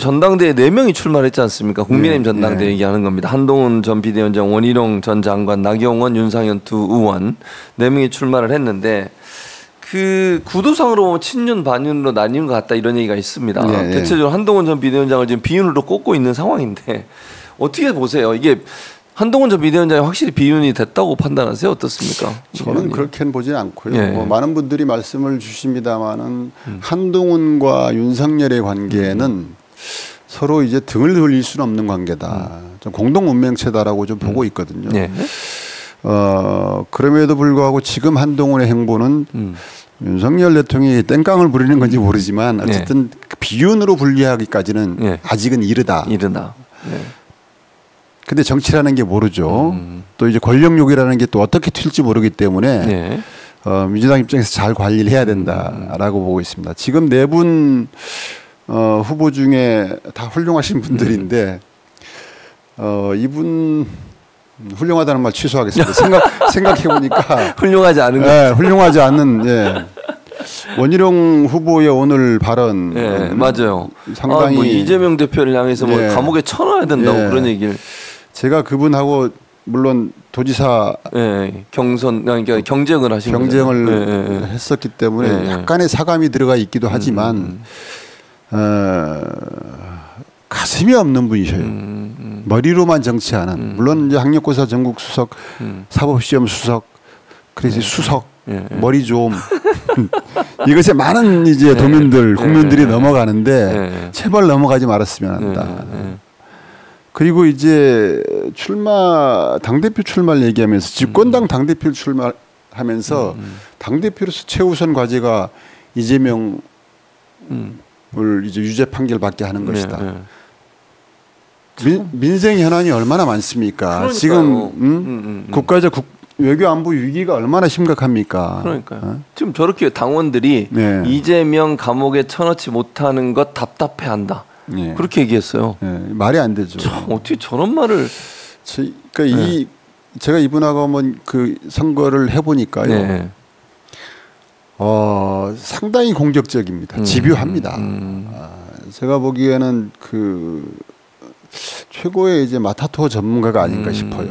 전당대회 4명이 출마를 했지 않습니까? 국민의힘 전당대회 얘기하는 겁니다. 한동훈 전 비대위원장, 원희룡 전 장관, 나경원, 윤상현 두 의원 4명이 출마를 했는데 그 구도상으로 보면 친윤 반윤으로 나뉘는 것 같다 이런 얘기가 있습니다. 대체적으로 한동훈 전 비대위원장을 지금 비윤으로 꼽고 있는 상황인데 어떻게 보세요? 이게 한동훈 전 비대위원장이 확실히 비윤이 됐다고 판단하세요? 어떻습니까? 저는 그렇게는 보지 않고요. 뭐 많은 분들이 말씀을 주십니다마는 한동훈과 윤석열의 관계는 서로 이제 등을 돌릴 수는 없는 관계다. 좀 공동 운명체다라고 좀 보고 있거든요. 그럼에도 불구하고 지금 한동훈의 행보는 윤석열 대통령이 땡깡을 부리는 건지 모르지만 어쨌든 비윤으로 분리하기까지는 아직은 이르다. 근데 정치라는 게 모르죠. 또 이제 권력욕이라는 게 또 어떻게 튈지 모르기 때문에 민주당 입장에서 잘 관리를 해야 된다라고 보고 있습니다. 지금 4분 후보 중에 다 훌륭하신 분들인데 이분 훌륭하다는 말 취소하겠습니다. 생각해 보니까 훌륭하지 않은 거. 훌륭하지 않는 원희룡 후보의 오늘 발언 맞아요. 상당히 뭐 이재명 대표를 향해서 뭐 감옥에 쳐넣어야 된다고 그런 얘기를 제가 그분하고 물론 도지사 경선 그러니까 경쟁을 하신 경쟁을 했었기 때문에 약간의 사감이 들어가 있기도 하지만 가슴이 없는 분이셔요. 머리로만 정치하는 물론 이제 학력고사 전국 수석, 사법시험 수석, 그래서 수석 머리 좀 이것에 많은 이제 도민들 국민들이 넘어가는데 제발 넘어가지 말았으면 한다. 그리고 이제 당대표 출마를 얘기하면서 집권당 당대표 출마하면서 당대표로서 최우선 과제가 이재명을 이제 유죄 판결 받게 하는 것이다. 민생 현안이 얼마나 많습니까? 그러니까요. 지금 국가적 외교 안보 위기가 얼마나 심각합니까? 그러니까요. 지금 저렇게 당원들이 이재명 감옥에 쳐넣지 못하는 것 답답해한다. 그렇게 얘기했어요. 말이 안 되죠. 어떻게 저런 말을? 그러니까 제가 이분하고 한번 그 선거를 해보니까요. 상당히 공격적입니다. 집요합니다. 제가 보기에는 그 최고의 이제 마타토 전문가가 아닌가 싶어요.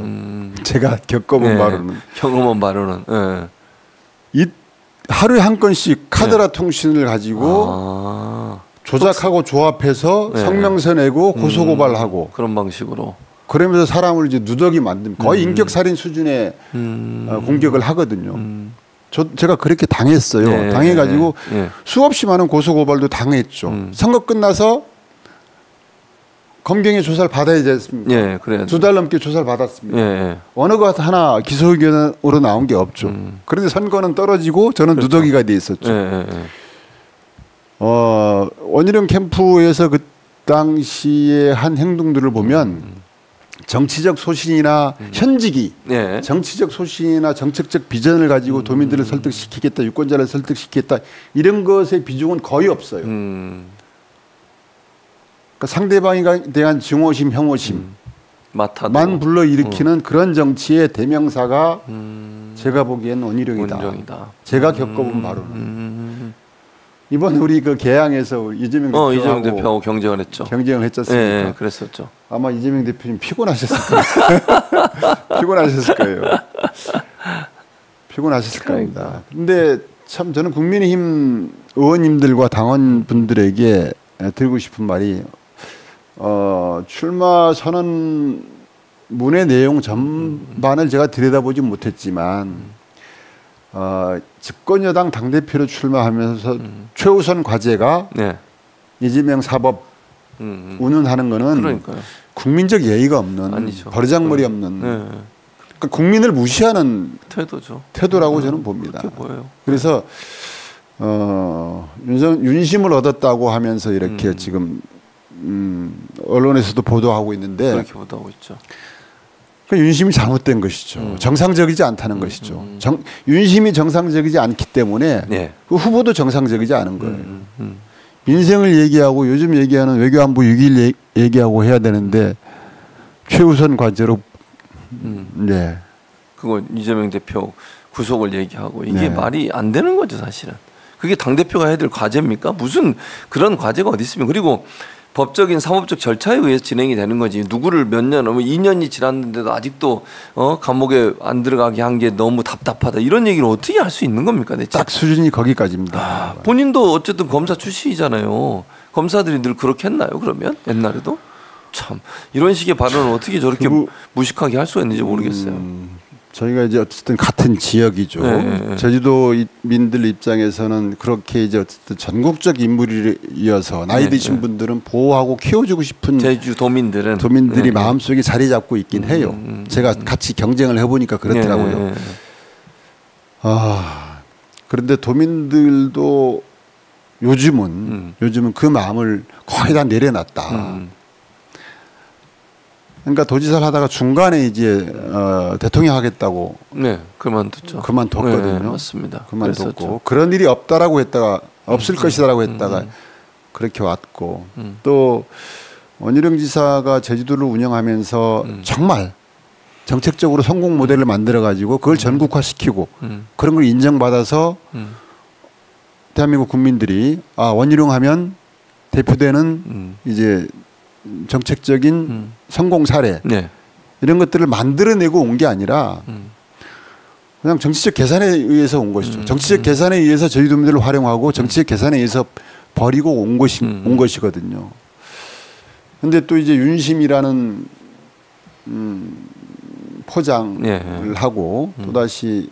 제가 겪어본 바로는. 경험한 바로는. 이 하루에 한 건씩 카드라 통신을 가지고 조작하고 조합해서 성명서 내고 고소고발하고 그런 방식으로. 그러면서 사람을 이제 누더기 만든 거의 인격살인 수준의 공격을 하거든요. 제가 그렇게 당했어요. 당해가지고 수없이 많은 고소고발도 당했죠. 선거 끝나서 검경의 조사를 받아야 되지 않습니까? 두 달 넘게 조사를 받았습니다. 어느 것 하나 기소 의견으로 나온 게 없죠. 그런데 선거는 떨어지고 저는 누더기가 돼 있었죠. 원희룡 캠프에서 그 당시에 한 행동들을 보면 정치적 소신이나 현직이 정치적 소신이나 정책적 비전을 가지고 도민들을 설득시키겠다, 유권자를 설득시키겠다 이런 것의 비중은 거의 없어요. 그러니까 상대방에 대한 증오심, 혐오심만 불러일으키는 그런 정치의 대명사가 제가 보기엔 원희룡이다. 제가 겪어본 바로는. 이번 우리 그 개항에서 이재명 대표하고 경쟁을 했죠. 경쟁을 했지 않습니까? 그랬었죠. 아마 이재명 대표님 피곤하셨을 거예요. 피곤하셨을 겁니다. 근데 참 저는 국민의힘 의원님들과 당원분들에게 드리고 싶은 말이 출마 선언문의 내용 전반을 제가 들여다보지 못했지만 집권여당 당대표로 출마하면서 최우선 과제가 이재명 사법 운운하는 거는 그러니까요. 국민적 예의가 없는 아니죠. 버르장머리 없는 그러니까 국민을 무시하는 태도라고 저는 봅니다. 보여요. 그래서 윤심을 얻었다고 하면서 이렇게 지금 언론에서도 보도하고 있는데 그렇게 보도하고 있죠. 윤심이 잘못된 것이죠. 정상적이지 않다는 것이죠. 윤심이 정상적이지 않기 때문에 그 후보도 정상적이지 않은 거예요. 민생을 얘기하고 요즘 얘기하는 외교안보 위기를 얘기하고 해야 되는데 최우선 과제로 그거 이재명 대표 구속을 얘기하고 이게 말이 안 되는 거죠 사실은. 그게 당대표가 해야 될 과제입니까? 무슨 그런 과제가 어디 있습니까? 그리고 법적인 사법적 절차에 의해서 진행이 되는 거지. 누구를 몇 년, 2년이 지났는데도 아직도 감옥에 안 들어가게 한 게 너무 답답하다. 이런 얘기를 어떻게 할 수 있는 겁니까, 대체? 딱 수준이 거기까지입니다. 본인도 어쨌든 검사 출신이잖아요. 검사들이 늘 그렇게 했나요? 그러면 옛날에도 참 이런 식의 발언을 어떻게 저렇게 무식하게 할 수가 있는지 모르겠어요. 저희가 이제 어쨌든 같은 지역이죠. 네. 제주도민들 입장에서는 그렇게 이제 어쨌든 전국적 인물이어서 나이 드신 분들은 보호하고 키워주고 싶은 제주도민들은 도민들이 마음속에 자리 잡고 있긴 해요. 제가 같이 경쟁을 해보니까 그렇더라고요. 그런데 도민들도 요즘은 그 마음을 거의 다 내려놨다. 그러니까 도지사를 하다가 중간에 이제 대통령 하겠다고 그만뒀거든요. 네, 맞습니다. 그만뒀고 그랬었죠. 그런 일이 없다라고 했다가 없을 것이다라고 했다가 그렇게 왔고 또 원희룡 지사가 제주도를 운영하면서 정말 정책적으로 성공 모델을 만들어 가지고 그걸 전국화시키고 그런 걸 인정받아서 대한민국 국민들이 원희룡 하면 대표되는 이제 정책적인 성공 사례 이런 것들을 만들어내고 온 게 아니라 그냥 정치적 계산에 의해서 온 것이죠. 정치적 계산에 의해서 제주도민들을 활용하고 정치적 계산에 의해서 버리고 온 것이거든요. 그런데 또 이제 윤심이라는 포장을 하고 또다시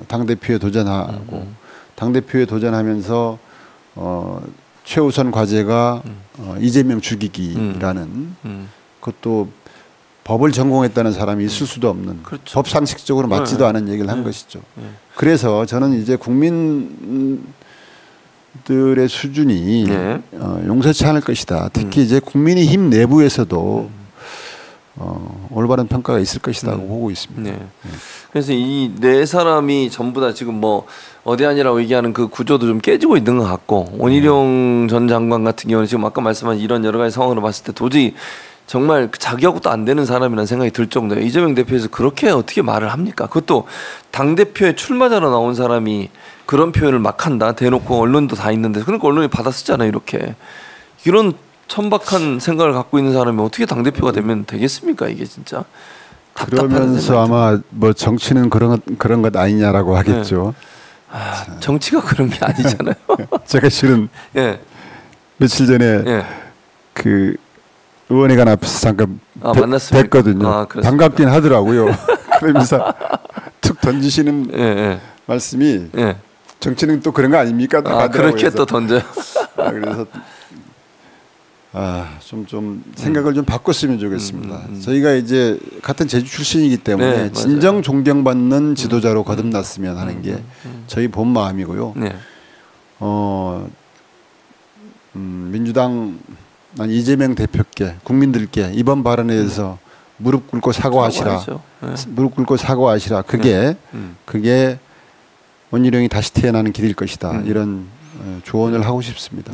당대표에 도전하고 당대표에 도전하면서 최우선 과제가 이재명 죽이기라는 그것도 법을 전공했다는 사람이 있을 수도 없는 법 상식적으로 맞지도 않은 얘기를 한 것이죠. 그래서 저는 이제 국민들의 수준이 용서치 않을 것이다. 특히 이제 국민의힘 내부에서도 올바른 평가가 있을 것이라고 보고 있습니다. 그래서 이 네 사람이 전부 다 지금 뭐 어디아니라고 얘기하는 그 구조도 좀 깨지고 있는 것 같고 원희룡 전 장관 같은 경우는 지금 아까 말씀한 이런 여러 가지 상황으로 봤을 때 도저히 정말 자기하고도 안 되는 사람이라는 생각이 들 정도예요. 이재명 대표에서 그렇게 어떻게 말을 합니까? 그것도 당대표에 출마자로 나온 사람이 그런 표현을 막 한다. 대놓고 언론도 다 있는데 그러니까 언론이 받아쓰잖아요. 이렇게. 이런 천박한 생각을 갖고 있는 사람이 어떻게 당대표가 되면 되겠습니까? 이게 진짜. 그러면서 아마 뭐 정치는 그런 것 아니냐라고 하겠죠. 정치가 그런 게 아니잖아요. 제가 실은 며칠 전에 그 의원회관 앞에서 잠깐 뵀거든요. 반갑긴 하더라고요. 그러면서 툭 던지시는 말씀이 정치는 또 그런 거 아닙니까? 그렇게 또 던져요. 그래서 좀 생각을 좀 바꿨으면 좋겠습니다. 저희가 이제 같은 제주 출신이기 때문에 진정 존경받는 지도자로 거듭났으면 하는 게 저희 본 마음이고요. 민주당 이재명 대표께 국민들께 이번 발언에 대해서 무릎 꿇고 사과하시라. 무릎 꿇고 사과하시라. 그게 원희룡이 다시 태어나는 길일 것이다. 이런 조언을 하고 싶습니다.